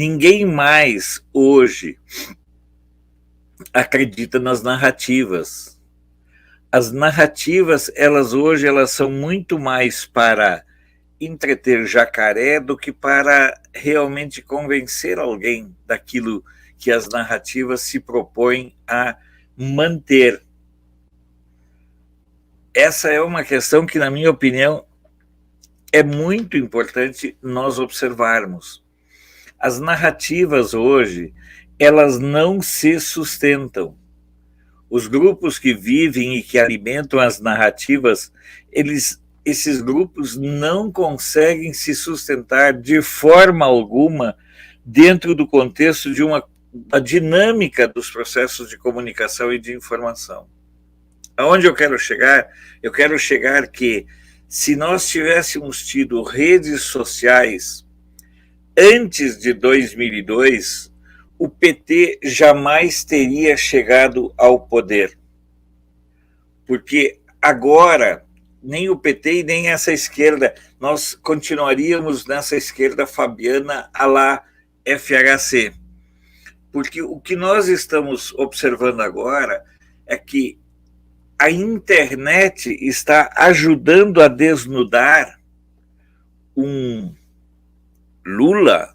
Ninguém mais hoje acredita nas narrativas. As narrativas, elas são muito mais para entreter jacaré do que para realmente convencer alguém daquilo que as narrativas se propõem a manter. Essa é uma questão que, na minha opinião, é muito importante nós observarmos. As narrativas hoje, elas não se sustentam. Os grupos que vivem e que alimentam as narrativas, esses grupos não conseguem se sustentar de forma alguma dentro do contexto de uma dinâmica dos processos de comunicação e de informação. Aonde eu quero chegar? Eu quero chegar que, se nós tivéssemos tido redes sociais antes de 2002, o PT jamais teria chegado ao poder. Porque agora, nem o PT e nem essa esquerda, nós continuaríamos nessa esquerda fabiana à la FHC. Porque o que nós estamos observando agora é que a internet está ajudando a desnudar um Lula,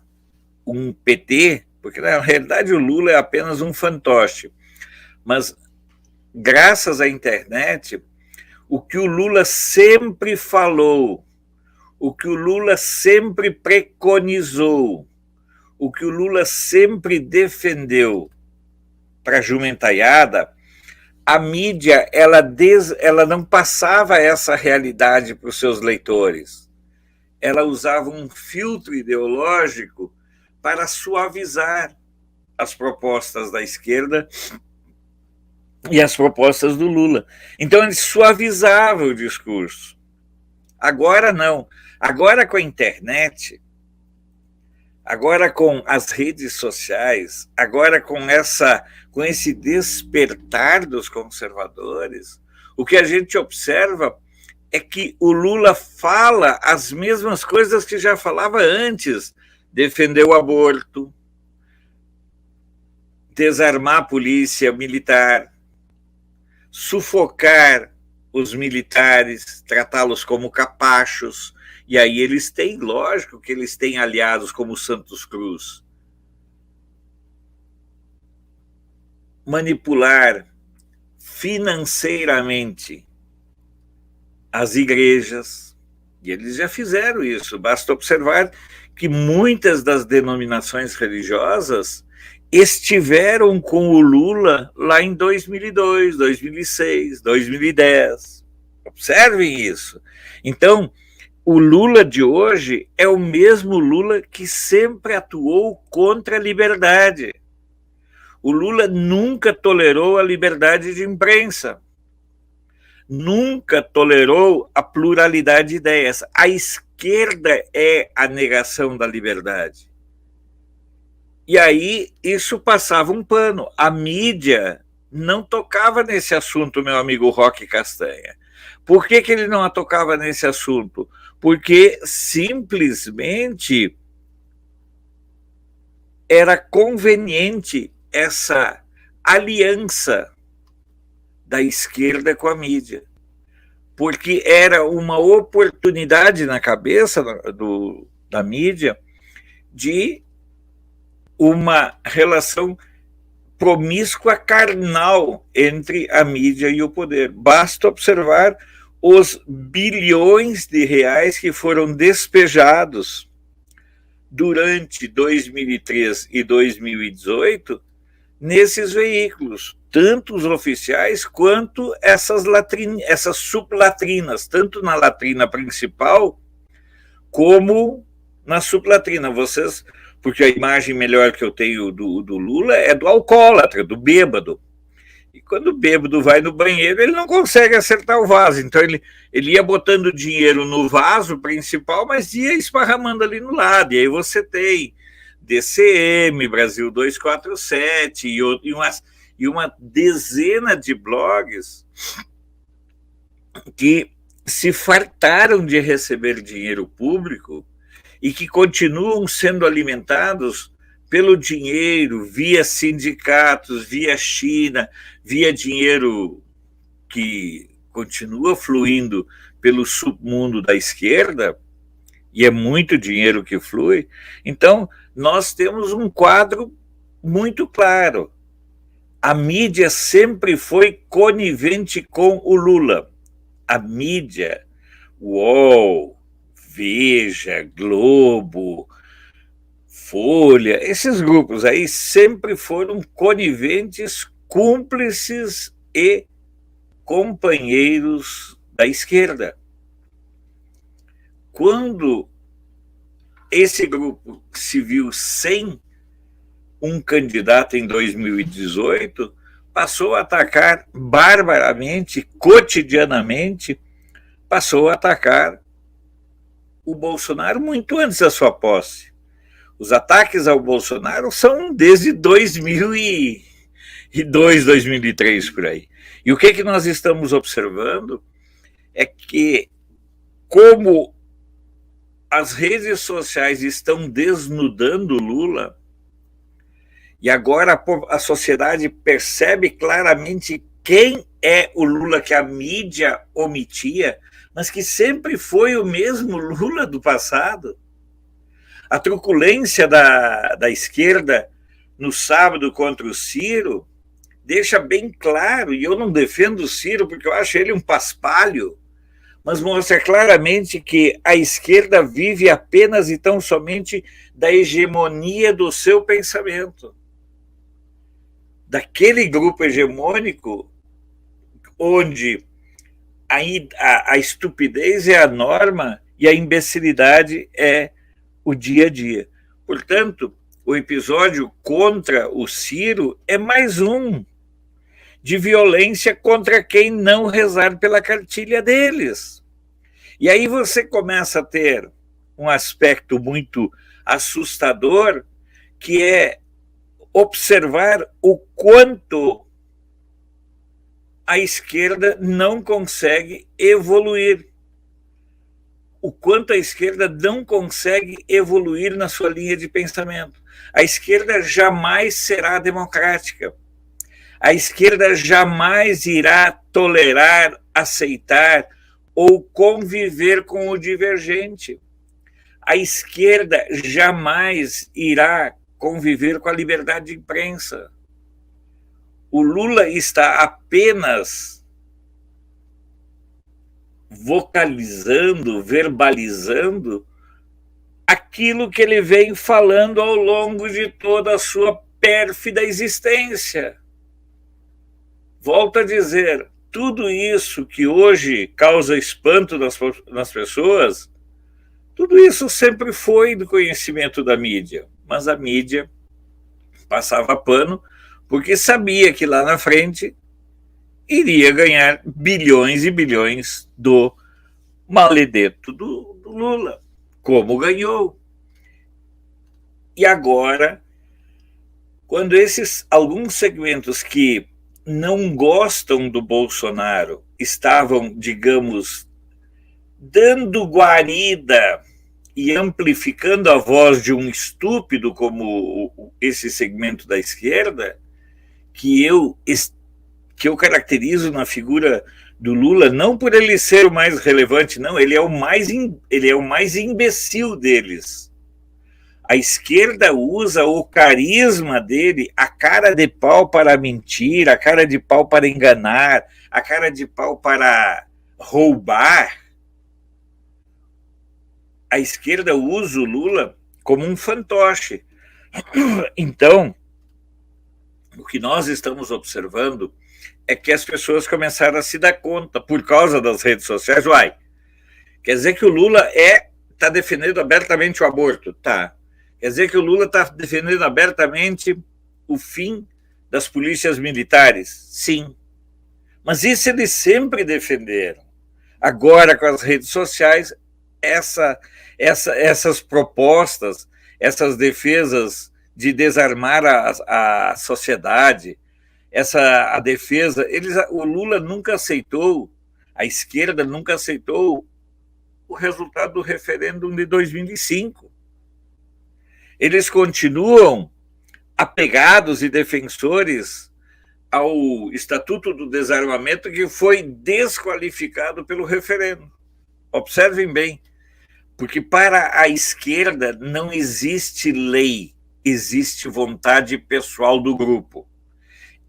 um PT, porque na realidade o Lula é apenas um fantoche, mas graças à internet, o que o Lula sempre falou, o que o Lula sempre preconizou, o que o Lula sempre defendeu para a jumentaiada, a mídia ela não passava essa realidade para os seus leitores. Ela usava um filtro ideológico para suavizar as propostas da esquerda e as propostas do Lula. Então, ele suavizava o discurso. Agora não. Agora, com a internet, agora com as redes sociais, agora com esse despertar dos conservadores, o que a gente observa é que o Lula fala as mesmas coisas que já falava antes. Defender o aborto, desarmar a polícia militar, sufocar os militares, tratá-los como capachos. E aí eles têm, lógico que eles têm aliados como Santos Cruz. Manipular financeiramente as igrejas, e eles já fizeram isso. Basta observar que muitas das denominações religiosas estiveram com o Lula lá em 2002, 2006, 2010. Observem isso. Então, o Lula de hoje é o mesmo Lula que sempre atuou contra a liberdade. O Lula nunca tolerou a liberdade de imprensa. Nunca tolerou a pluralidade de ideias. A esquerda é a negação da liberdade. E aí isso passava um pano. A mídia não tocava nesse assunto, meu amigo Roque Castanha. Por que ele não tocava nesse assunto? Porque simplesmente era conveniente essa aliança da esquerda com a mídia, porque era uma oportunidade na cabeça da mídia de uma relação promíscua carnal entre a mídia e o poder. Basta observar os bilhões de reais que foram despejados durante 2003 e 2018 nesses veículos, tanto os oficiais quanto essas sublatrinas, tanto na latrina principal como na sublatrina. Porque a imagem melhor que eu tenho do Lula é do alcoólatra, do bêbado. E quando o bêbado vai no banheiro, ele não consegue acertar o vaso. Então ele ia botando dinheiro no vaso principal, mas ia esparramando ali no lado. E aí você tem DCM, Brasil 247 e uma dezena de blogs que se fartaram de receber dinheiro público e que continuam sendo alimentados pelo dinheiro, via sindicatos, via China, via dinheiro que continua fluindo pelo submundo da esquerda, e é muito dinheiro que flui. Então, nós temos um quadro muito claro. A mídia sempre foi conivente com o Lula. A mídia, UOL, Veja, Globo, Folha, esses grupos aí sempre foram coniventes, cúmplices e companheiros da esquerda. Quando esse grupo se viu sem um candidato em 2018, passou a atacar barbaramente, cotidianamente, passou a atacar o Bolsonaro muito antes da sua posse. Os ataques ao Bolsonaro são desde 2002, 2003, por aí. E o que nós estamos observando é que, como as redes sociais estão desnudando Lula, e agora a sociedade percebe claramente quem é o Lula que a mídia omitia, mas que sempre foi o mesmo Lula do passado. A truculência da esquerda no sábado contra o Ciro deixa bem claro, e eu não defendo o Ciro porque eu acho ele um paspalho, mas mostra claramente que a esquerda vive apenas e tão somente da hegemonia do seu pensamento, daquele grupo hegemônico onde a estupidez é a norma e a imbecilidade é o dia a dia. Portanto, o episódio contra o Ciro é mais um de violência contra quem não rezar pela cartilha deles. E aí você começa a ter um aspecto muito assustador, que é observar o quanto a esquerda não consegue evoluir, o quanto a esquerda não consegue evoluir na sua linha de pensamento. A esquerda jamais será democrática. A esquerda jamais irá tolerar, aceitar ou conviver com o divergente. A esquerda jamais irá conviver com a liberdade de imprensa. O Lula está apenas vocalizando, verbalizando aquilo que ele vem falando ao longo de toda a sua pérfida existência. Volto a dizer, tudo isso que hoje causa espanto nas pessoas, tudo isso sempre foi do conhecimento da mídia, mas a mídia passava pano porque sabia que lá na frente iria ganhar bilhões e bilhões do maledeto do Lula, como ganhou. E agora, quando alguns segmentos que não gostam do Bolsonaro estavam, digamos, dando guarida e amplificando a voz de um estúpido como esse segmento da esquerda, que eu caracterizo na figura do Lula, não por ele ser o mais relevante, não, ele é o mais imbecil deles. A esquerda usa o carisma dele, a cara de pau para mentir, a cara de pau para enganar, a cara de pau para roubar. A esquerda usa o Lula como um fantoche. Então, o que nós estamos observando é que as pessoas começaram a se dar conta, por causa das redes sociais, quer dizer que o Lula está defendendo abertamente o aborto? Tá. Quer dizer que o Lula está defendendo abertamente o fim das polícias militares? Sim. Mas isso eles sempre defenderam. Agora, com as redes sociais, essas propostas, essas defesas de desarmar a sociedade, a defesa, o Lula nunca aceitou, a esquerda nunca aceitou o resultado do referendo de 2005. Eles continuam apegados e defensores ao Estatuto do Desarmamento, que foi desqualificado pelo referendo. Observem bem, porque para a esquerda não existe lei, existe vontade pessoal do grupo.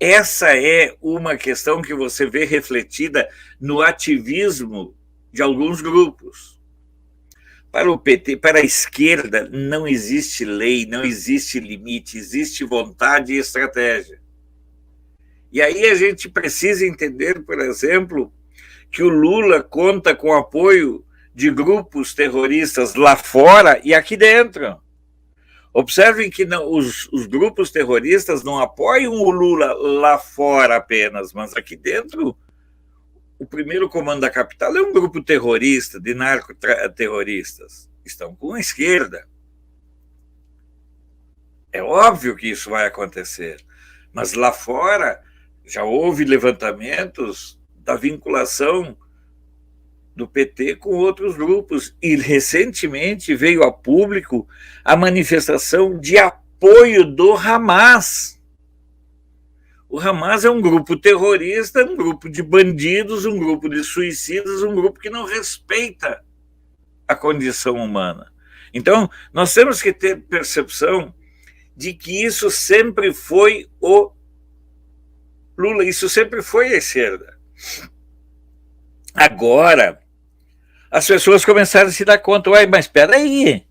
Essa é uma questão que você vê refletida no ativismo de alguns grupos. Para o PT, para a esquerda, não existe lei, não existe limite, existe vontade e estratégia. E aí a gente precisa entender, por exemplo, que o Lula conta com apoio de grupos terroristas lá fora e aqui dentro. Observem que não, os grupos terroristas não apoiam o Lula lá fora apenas, mas aqui dentro, o primeiro comando da capital é um grupo terrorista, de narcoterroristas. Estão com a esquerda. É óbvio que isso vai acontecer. Mas lá fora já houve levantamentos da vinculação do PT com outros grupos. E recentemente veio a público a manifestação de apoio do Hamas. O Hamas é um grupo terrorista, um grupo de bandidos, um grupo de suicidas, um grupo que não respeita a condição humana. Então, nós temos que ter percepção de que isso sempre foi o Lula, isso sempre foi a esquerda. Agora, as pessoas começaram a se dar conta, uai, mas espera aí,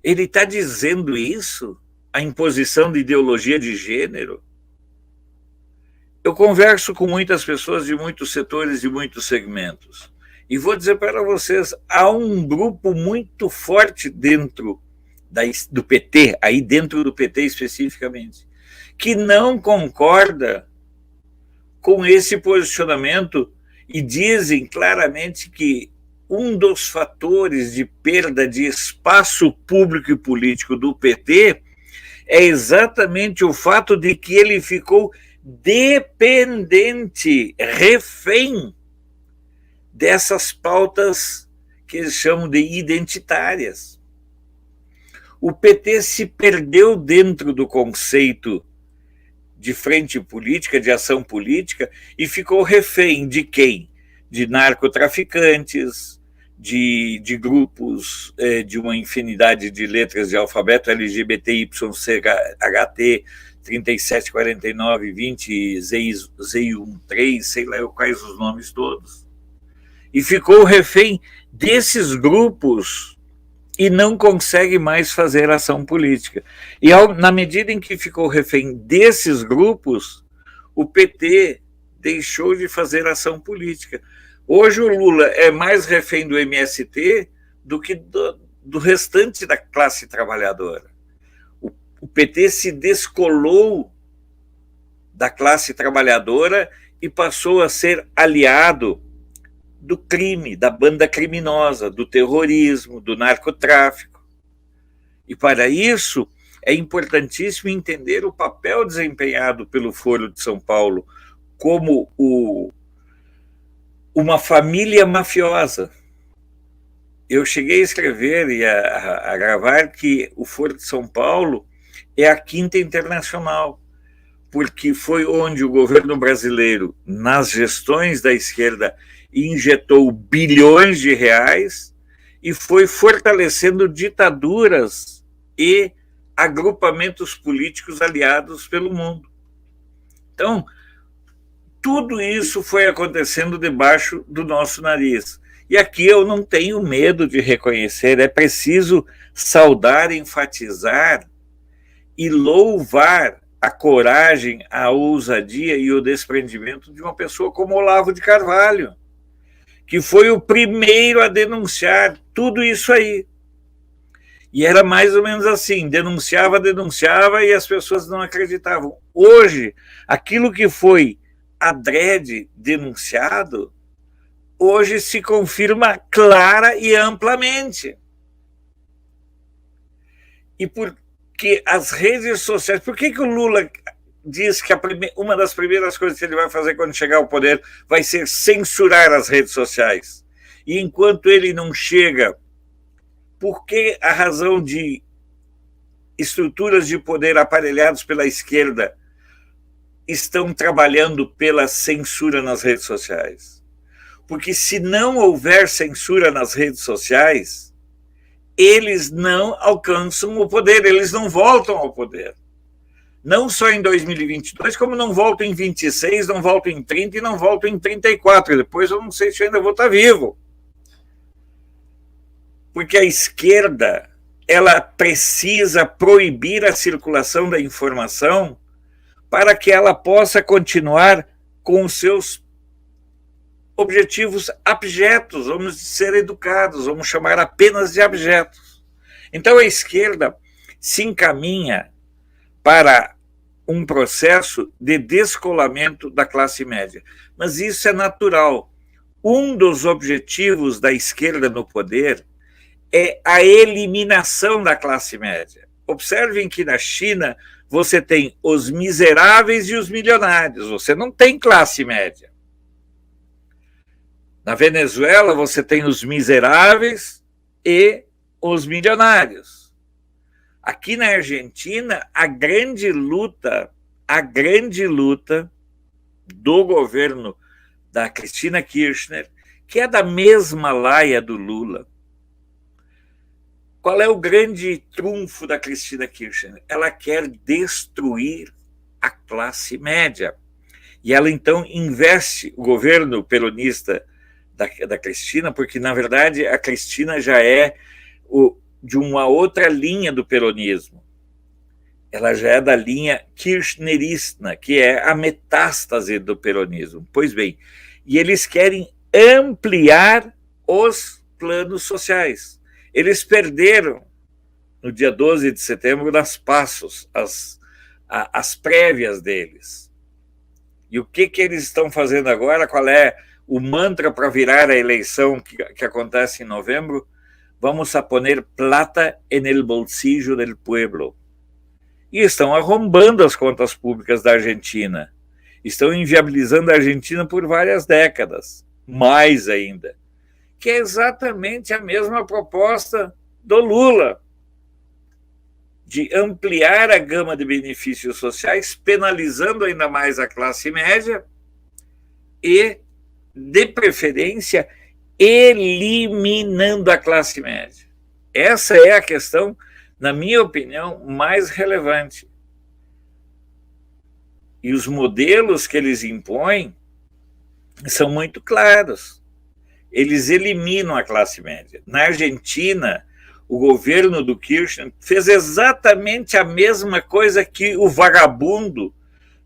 ele está dizendo isso? A imposição de ideologia de gênero? Eu converso com muitas pessoas de muitos setores e muitos segmentos. E vou dizer para vocês, há um grupo muito forte dentro do PT, aí dentro do PT especificamente, que não concorda com esse posicionamento e dizem claramente que um dos fatores de perda de espaço público e político do PT é exatamente o fato de que ele ficou dependente, refém dessas pautas que eles chamam de identitárias. O PT se perdeu dentro do conceito de frente política, de ação política, e ficou refém de quem? De narcotraficantes, de grupos de uma infinidade de letras de alfabeto LGBTYCHT, 37, 49, 20, Z13, sei lá quais os nomes todos. E ficou refém desses grupos e não consegue mais fazer ação política. E na medida em que ficou refém desses grupos, o PT deixou de fazer ação política. Hoje o Lula é mais refém do MST do que do restante da classe trabalhadora. O PT se descolou da classe trabalhadora e passou a ser aliado do crime, da banda criminosa, do terrorismo, do narcotráfico. E para isso é importantíssimo entender o papel desempenhado pelo Foro de São Paulo como uma família mafiosa. Eu cheguei a escrever e a gravar que o Foro de São Paulo é a quinta internacional, porque foi onde o governo brasileiro, nas gestões da esquerda, injetou bilhões de reais e foi fortalecendo ditaduras e agrupamentos políticos aliados pelo mundo. Então, tudo isso foi acontecendo debaixo do nosso nariz. E aqui eu não tenho medo de reconhecer, é preciso saudar, enfatizar e louvar a coragem, a ousadia e o desprendimento de uma pessoa como Olavo de Carvalho, que foi o primeiro a denunciar tudo isso aí. E era mais ou menos assim, denunciava e as pessoas não acreditavam. Hoje, aquilo que foi adrede denunciado, hoje se confirma clara e amplamente. E porque as redes sociais... Por que o Lula diz que uma das primeiras coisas que ele vai fazer quando chegar ao poder vai ser censurar as redes sociais? E enquanto ele não chega, por que a razão de estruturas de poder aparelhados pela esquerda estão trabalhando pela censura nas redes sociais. Porque se não houver censura nas redes sociais, eles não alcançam o poder, eles não voltam ao poder. Não só em 2022, como não voltam em 26, não voltam em 30 e não voltam em 34. Depois eu não sei se eu ainda vou estar vivo. Porque a esquerda, ela precisa proibir a circulação da informação para que ela possa continuar com os seus objetivos abjetos, vamos ser educados, vamos chamar apenas de abjetos. Então a esquerda se encaminha para um processo de descolamento da classe média. Mas isso é natural. Um dos objetivos da esquerda no poder é a eliminação da classe média. Observem que na China você tem os miseráveis e os milionários, você não tem classe média. Na Venezuela você tem os miseráveis e os milionários. Aqui na Argentina, a grande luta do governo da Cristina Kirchner, que é da mesma laia do Lula. Qual é o grande trunfo da Cristina Kirchner? Ela quer destruir a classe média. E ela, então, investe o governo peronista da Cristina, porque, na verdade, a Cristina já é de uma outra linha do peronismo. Ela já é da linha kirchnerista, que é a metástase do peronismo. Pois bem, e eles querem ampliar os planos sociais. Eles perderam, no dia 12 de setembro, nas PASSOS, as prévias deles. E o que eles estão fazendo agora? Qual é o mantra para virar a eleição que acontece em novembro? Vamos a poner plata en el bolsillo del pueblo. E estão arrombando as contas públicas da Argentina. Estão inviabilizando a Argentina por várias décadas, mais ainda. Que é exatamente a mesma proposta do Lula, de ampliar a gama de benefícios sociais, penalizando ainda mais a classe média e, de preferência, eliminando a classe média. Essa é a questão, na minha opinião, mais relevante. E os modelos que eles impõem são muito claros. Eles eliminam a classe média. Na Argentina, o governo do Kirchner fez exatamente a mesma coisa que o vagabundo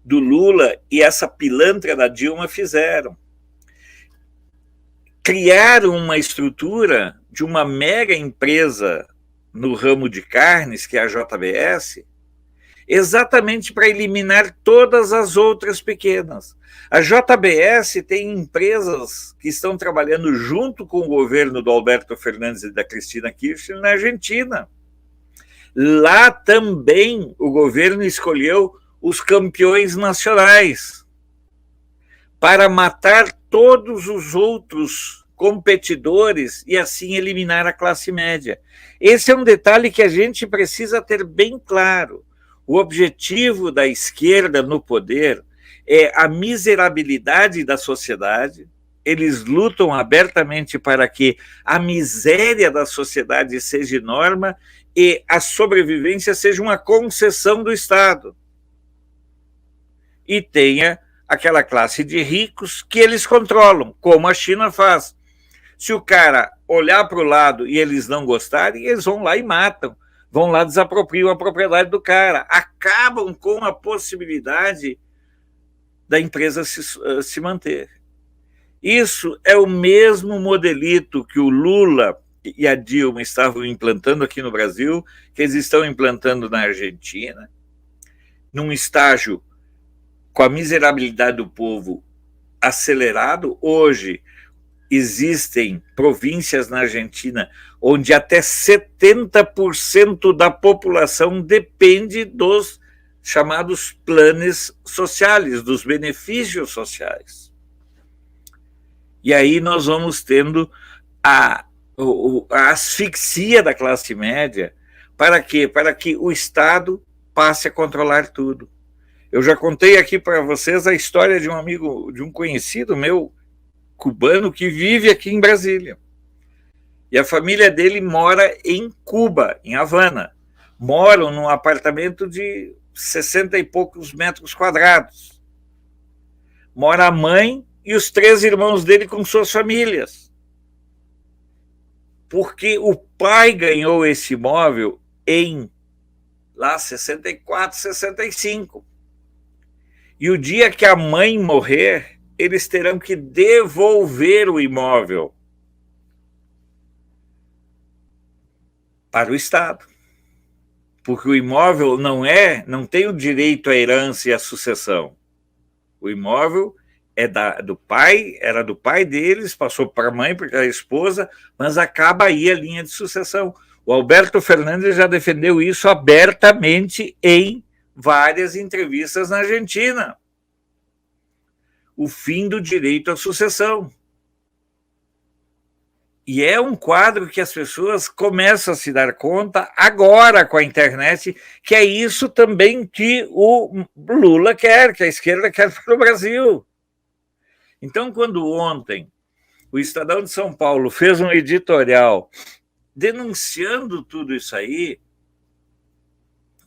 do Lula e essa pilantra da Dilma fizeram. Criaram uma estrutura de uma mega empresa no ramo de carnes, que é a JBS, exatamente para eliminar todas as outras pequenas. A JBS tem empresas que estão trabalhando junto com o governo do Alberto Fernandes e da Cristina Kirchner na Argentina. Lá também o governo escolheu os campeões nacionais para matar todos os outros competidores e assim eliminar a classe média. Esse é um detalhe que a gente precisa ter bem claro. O objetivo da esquerda no poder é a miserabilidade da sociedade. Eles lutam abertamente para que a miséria da sociedade seja norma e a sobrevivência seja uma concessão do Estado. E tenha aquela classe de ricos que eles controlam, como a China faz. Se o cara olhar para o lado e eles não gostarem, eles vão lá e matam. Vão lá, desapropriam a propriedade do cara. Acabam com a possibilidade da empresa se manter. Isso é o mesmo modelito que o Lula e a Dilma estavam implantando aqui no Brasil, que eles estão implantando na Argentina, num estágio com a miserabilidade do povo acelerado. Hoje existem províncias na Argentina onde até 70% da população depende dos chamados planos sociais, dos benefícios sociais. E aí nós vamos tendo a asfixia da classe média Para quê? Para que o Estado passe a controlar tudo. Eu já contei aqui para vocês a história de um amigo, de um conhecido meu, cubano, que vive aqui em Brasília. E a família dele mora em Cuba, em Havana. Moram num apartamento de 60 e poucos metros quadrados. Mora a mãe e os 3 irmãos dele com suas famílias. Porque o pai ganhou esse imóvel em lá 64, 65. E o dia que a mãe morrer, eles terão que devolver o imóvel para o Estado. Porque o imóvel não tem o direito à herança e à sucessão. O imóvel era do pai deles, passou para a mãe, porque era a esposa, mas acaba aí a linha de sucessão. O Alberto Fernandes já defendeu isso abertamente em várias entrevistas na Argentina. O fim do direito à sucessão. E é um quadro que as pessoas começam a se dar conta agora com a internet, que é isso também que o Lula quer, que a esquerda quer para o Brasil. Então, quando ontem o Estadão de São Paulo fez um editorial denunciando tudo isso aí,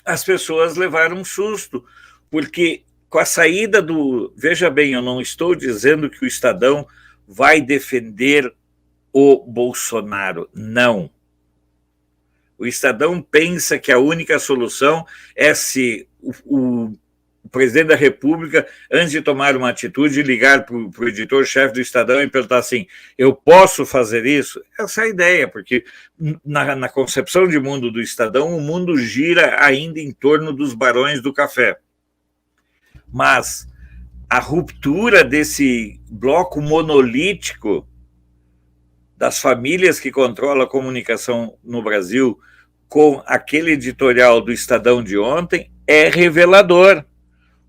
as pessoas levaram um susto, porque com a saída do... Veja bem, eu não estou dizendo que o Estadão vai defender o Bolsonaro, não. O Estadão pensa que a única solução é se o presidente da República, antes de tomar uma atitude, ligar para o editor-chefe do Estadão e perguntar assim, eu posso fazer isso? Essa é a ideia, porque na concepção de mundo do Estadão, o mundo gira ainda em torno dos barões do café. Mas a ruptura desse bloco monolítico das famílias que controlam a comunicação no Brasil com aquele editorial do Estadão de ontem é revelador,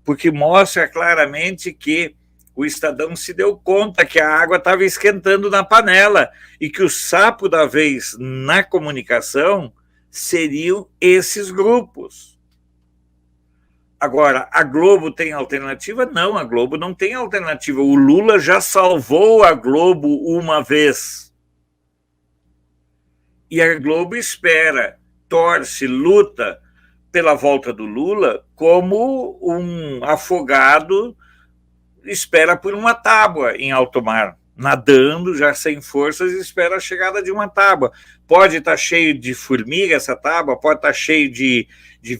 porque mostra claramente que o Estadão se deu conta que a água estava esquentando na panela e que o sapo da vez na comunicação seriam esses grupos. Agora, a Globo tem alternativa? Não, a Globo não tem alternativa. O Lula já salvou a Globo uma vez. E a Globo espera, torce, luta pela volta do Lula como um afogado espera por uma tábua em alto mar, nadando já sem forças e espera a chegada de uma tábua. Pode estar cheio de formiga essa tábua, pode estar cheio de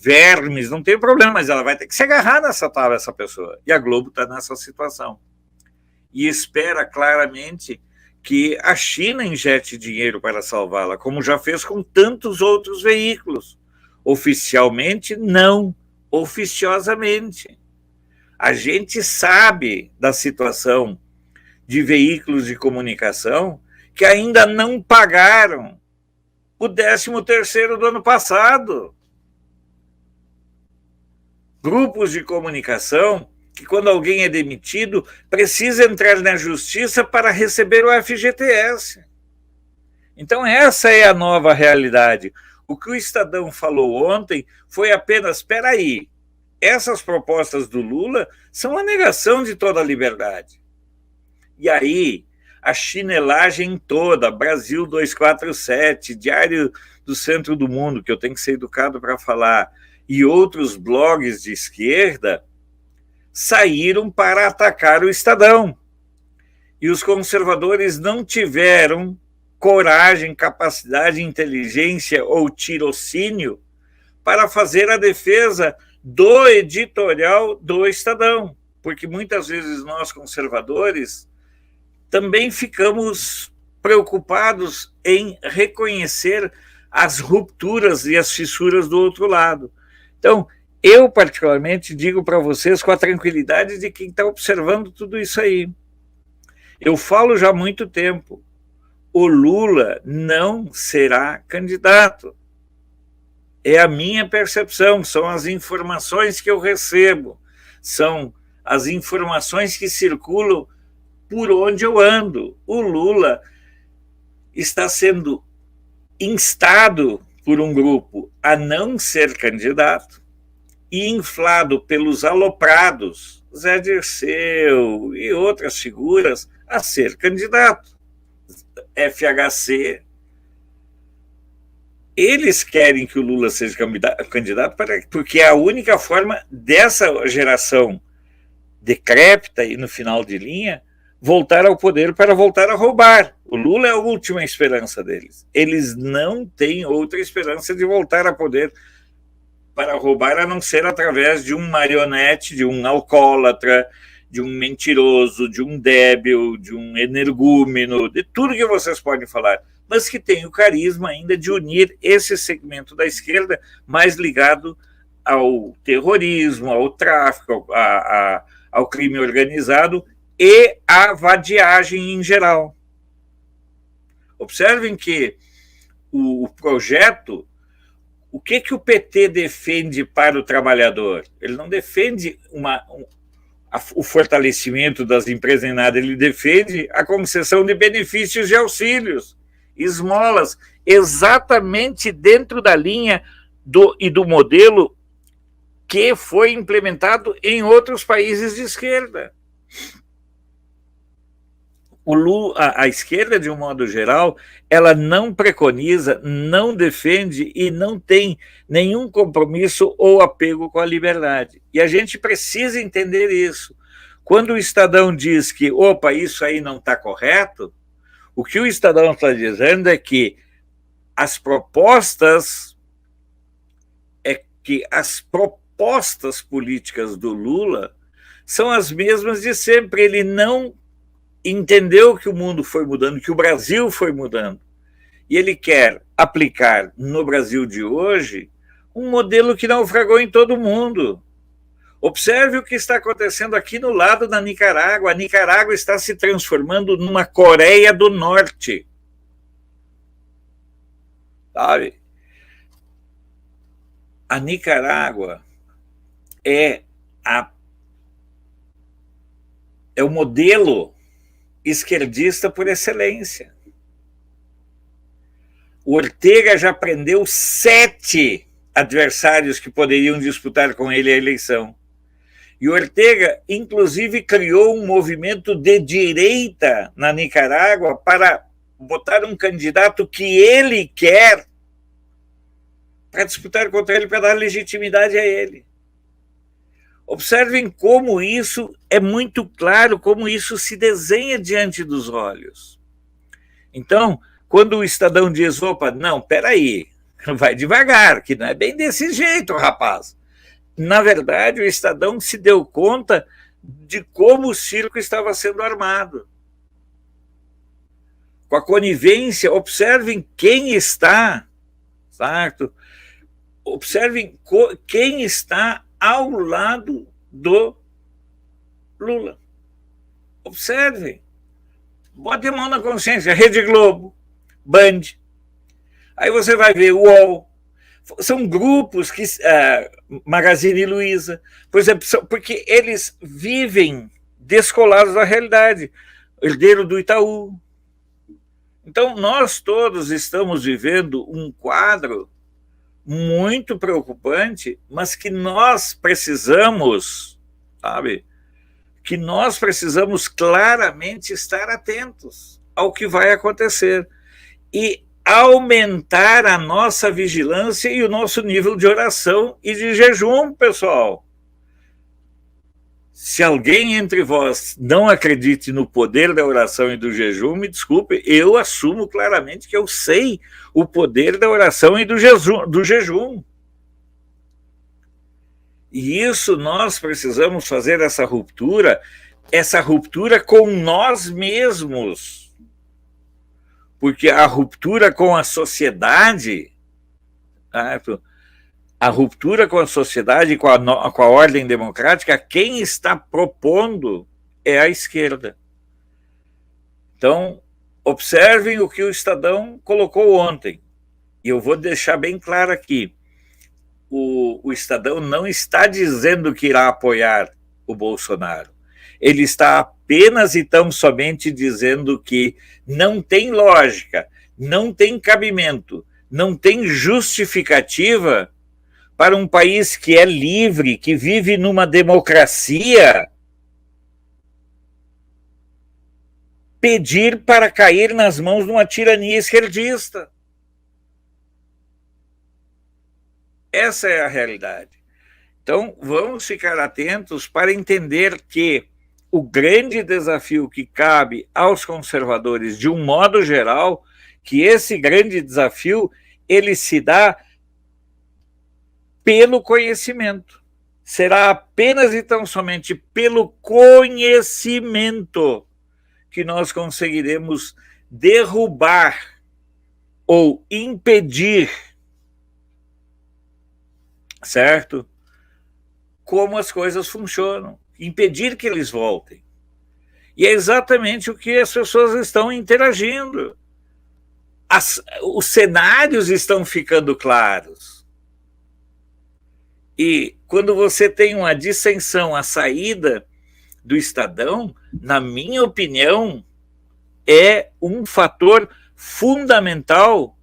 vermes, não tem problema, mas ela vai ter que se agarrar nessa tábua, essa pessoa. E a Globo está nessa situação. E espera claramente que a China injete dinheiro para salvá-la, como já fez com tantos outros veículos. Oficialmente, não. Oficiosamente. A gente sabe da situação de veículos de comunicação que ainda não pagaram o 13º do ano passado. Grupos de comunicação que, quando alguém é demitido, precisa entrar na justiça para receber o FGTS. Então, essa é a nova realidade. O que o Estadão falou ontem foi apenas, espera aí, essas propostas do Lula são a negação de toda a liberdade. E aí, a chinelagem toda, Brasil 247, Diário do Centro do Mundo, que eu tenho que ser educado para falar, e outros blogs de esquerda, saíram para atacar o Estadão. E os conservadores não tiveram coragem, capacidade, inteligência ou tirocínio para fazer a defesa do editorial do Estadão. Porque muitas vezes nós, conservadores, também ficamos preocupados em reconhecer as rupturas e as fissuras do outro lado. Então, eu, particularmente, digo para vocês com a tranquilidade de quem está observando tudo isso aí. Eu falo já há muito tempo, o Lula não será candidato. É a minha percepção, são as informações que eu recebo, são as informações que circulam por onde eu ando. O Lula está sendo instado por um grupo a não ser candidato e inflado pelos aloprados, Zé Dirceu e outras figuras, a ser candidato. FHC. Eles querem que o Lula seja candidato porque é a única forma dessa geração decrépita e no final de linha voltar ao poder para voltar a roubar. O Lula é a última esperança deles. Eles não têm outra esperança de voltar a poder para roubar, a não ser através de um marionete, de um alcoólatra, de um mentiroso, de um débil, de um energúmeno, de tudo que vocês podem falar, mas que tem o carisma ainda de unir esse segmento da esquerda mais ligado ao terrorismo, ao tráfico, ao crime organizado e à vadiagem em geral. Observem que o projeto, o que o PT defende para o trabalhador? Ele não defende o fortalecimento das empresas nem nada, ele defende a concessão de benefícios e auxílios, esmolas, exatamente dentro da linha e do modelo que foi implementado em outros países de esquerda. A esquerda, de um modo geral, ela não preconiza, não defende e não tem nenhum compromisso ou apego com a liberdade. E a gente precisa entender isso. Quando o Estadão diz que, opa, isso aí não está correto, o que o Estadão está dizendo é que as propostas políticas do Lula são as mesmas de sempre. Ele não entendeu que o mundo foi mudando, que o Brasil foi mudando. E ele quer aplicar no Brasil de hoje um modelo que naufragou em todo o mundo. Observe o que está acontecendo aqui no lado da Nicarágua. A Nicarágua está se transformando numa Coreia do Norte. Sabe? A Nicarágua é o modelo esquerdista por excelência. O Ortega já prendeu 7 adversários que poderiam disputar com ele a eleição. E o Ortega, inclusive, criou um movimento de direita na Nicarágua para botar um candidato que ele quer para disputar contra ele, para dar legitimidade a ele. Observem como isso é muito claro, como isso se desenha diante dos olhos. Então, quando o Estadão diz, opa, não, peraí, vai devagar, que não é bem desse jeito, rapaz. Na verdade, o Estadão se deu conta de como o circo estava sendo armado. Com a conivência, observem quem está, certo? Observem quem está ao lado do Lula. Observem. Bote a mão na consciência. Rede Globo, Band. Aí você vai ver o UOL. São grupos que... Magazine Luiza. Por exemplo, porque eles vivem descolados da realidade. Herdeiro do Itaú. Então, nós todos estamos vivendo um quadro muito preocupante, mas que nós precisamos, sabe? Que nós precisamos claramente estar atentos ao que vai acontecer e aumentar a nossa vigilância e o nosso nível de oração e de jejum, pessoal. Se alguém entre vós não acredite no poder da oração e do jejum, me desculpe, eu assumo claramente que eu sei o poder da oração e do jejum. E isso nós precisamos fazer essa ruptura com nós mesmos. Porque a ruptura com a sociedade, a ruptura com a sociedade, com a ordem democrática, quem está propondo é a esquerda. Então, observem o que o Estadão colocou ontem. E eu vou deixar bem claro aqui. O Estadão não está dizendo que irá apoiar o Bolsonaro. Ele está apenas e tão somente dizendo que não tem lógica, não tem cabimento, não tem justificativa para um país que é livre, que vive numa democracia, pedir para cair nas mãos de uma tirania esquerdista. Essa é a realidade. Então, vamos ficar atentos para entender que o grande desafio que cabe aos conservadores, de um modo geral, que esse grande desafio, ele se dá pelo conhecimento. Será apenas e tão somente pelo conhecimento que nós conseguiremos derrubar ou impedir, certo? Como as coisas funcionam, impedir que eles voltem. E é exatamente o que as pessoas estão interagindo. Os cenários estão ficando claros. E quando você tem uma dissensão à saída do Estadão, na minha opinião, é um fator fundamental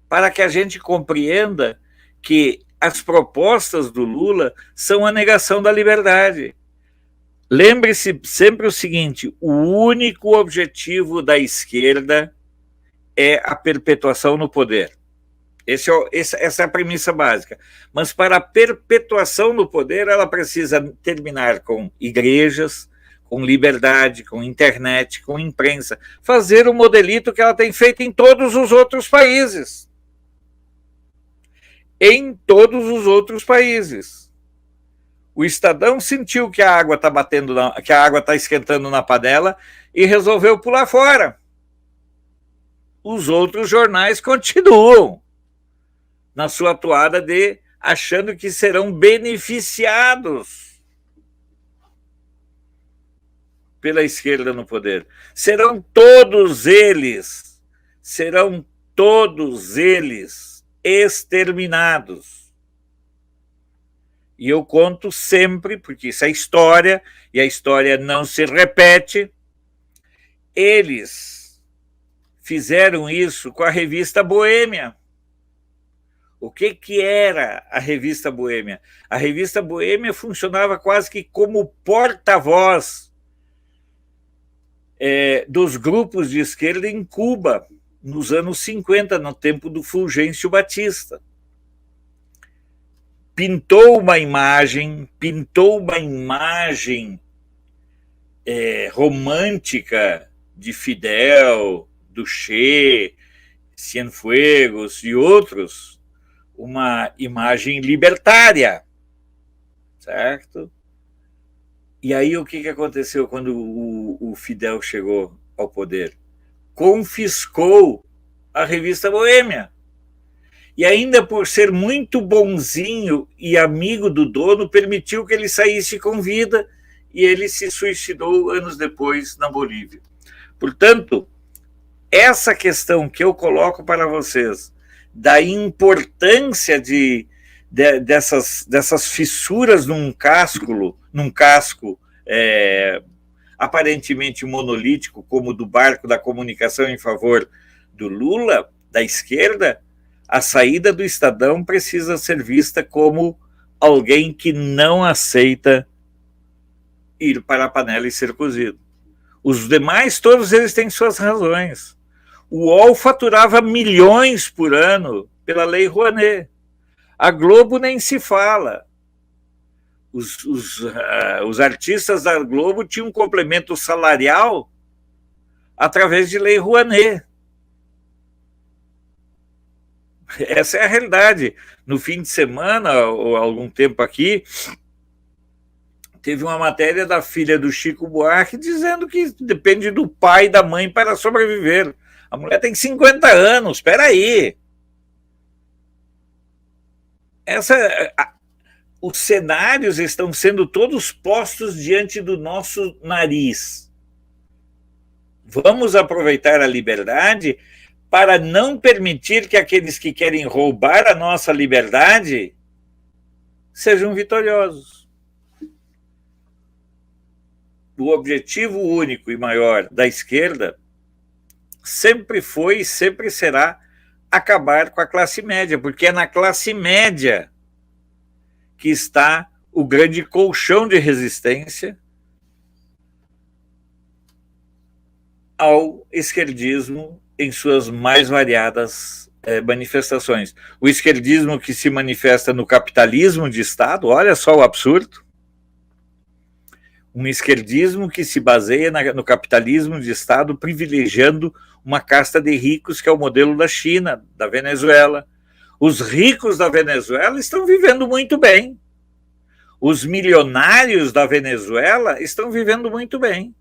para que a gente compreenda que as propostas do Lula são a negação da liberdade. Lembre-se sempre o seguinte: o único objetivo da esquerda é a perpetuação no poder. Essa é a premissa básica. Mas para a perpetuação no poder, ela precisa terminar com igrejas, com liberdade, com internet, com imprensa, fazer o modelito que ela tem feito em todos os outros países. Em todos os outros países. O Estadão sentiu que a água está batendo, que a água está esquentando na panela e resolveu pular fora. Os outros jornais continuam na sua toada de achando que serão beneficiados pela esquerda no poder. Serão todos eles exterminados. E eu conto sempre, porque isso é história, e a história não se repete, eles fizeram isso com a revista Boêmia. O que era a revista Boêmia? A revista Boêmia funcionava quase que como porta-voz dos grupos de esquerda em Cuba, nos anos 50, no tempo do Fulgêncio Batista. Pintou uma imagem romântica de Fidel, do Che, Cienfuegos e outros, uma imagem libertária, certo? E aí o que aconteceu quando o Fidel chegou ao poder? Confiscou a revista Boêmia. E ainda por ser muito bonzinho e amigo do dono, permitiu que ele saísse com vida e ele se suicidou anos depois na Bolívia. Portanto, essa questão que eu coloco para vocês, da importância dessas fissuras num casco aparentemente monolítico, como do barco da comunicação em favor do Lula, da esquerda, a saída do Estadão precisa ser vista como alguém que não aceita ir para a panela e ser cozido. Os demais, todos eles têm suas razões. O UOL faturava milhões por ano pela Lei Rouanet. A Globo nem se fala. Os artistas da Globo tinham um complemento salarial através de Lei Rouanet. Essa é a realidade. No fim de semana, ou algum tempo aqui, teve uma matéria da filha do Chico Buarque dizendo que depende do pai e da mãe para sobreviver. A mulher tem 50 anos, espera aí. Os cenários estão sendo todos postos diante do nosso nariz. Vamos aproveitar a liberdade para não permitir que aqueles que querem roubar a nossa liberdade sejam vitoriosos. O objetivo único e maior da esquerda sempre foi e sempre será acabar com a classe média, porque é na classe média que está o grande colchão de resistência ao esquerdismo em suas mais variadas manifestações. O esquerdismo que se manifesta no capitalismo de Estado, olha só o absurdo, um esquerdismo que se baseia no capitalismo de Estado, privilegiando uma casta de ricos, que é o modelo da China, da Venezuela. Os ricos da Venezuela estão vivendo muito bem. Os milionários da Venezuela estão vivendo muito bem.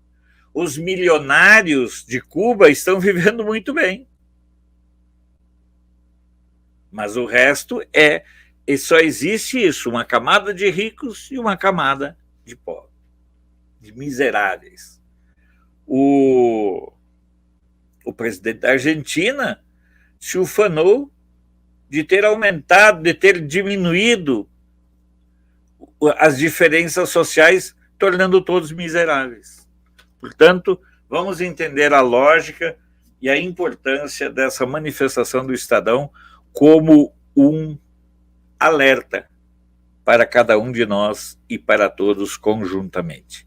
Os milionários de Cuba estão vivendo muito bem. Mas o resto e só existe isso, uma camada de ricos e uma camada de pobres, de miseráveis. O presidente da Argentina se ufanou de ter aumentado, de ter diminuído as diferenças sociais, tornando todos miseráveis. Portanto, vamos entender a lógica e a importância dessa manifestação do Estadão como um alerta para cada um de nós e para todos conjuntamente.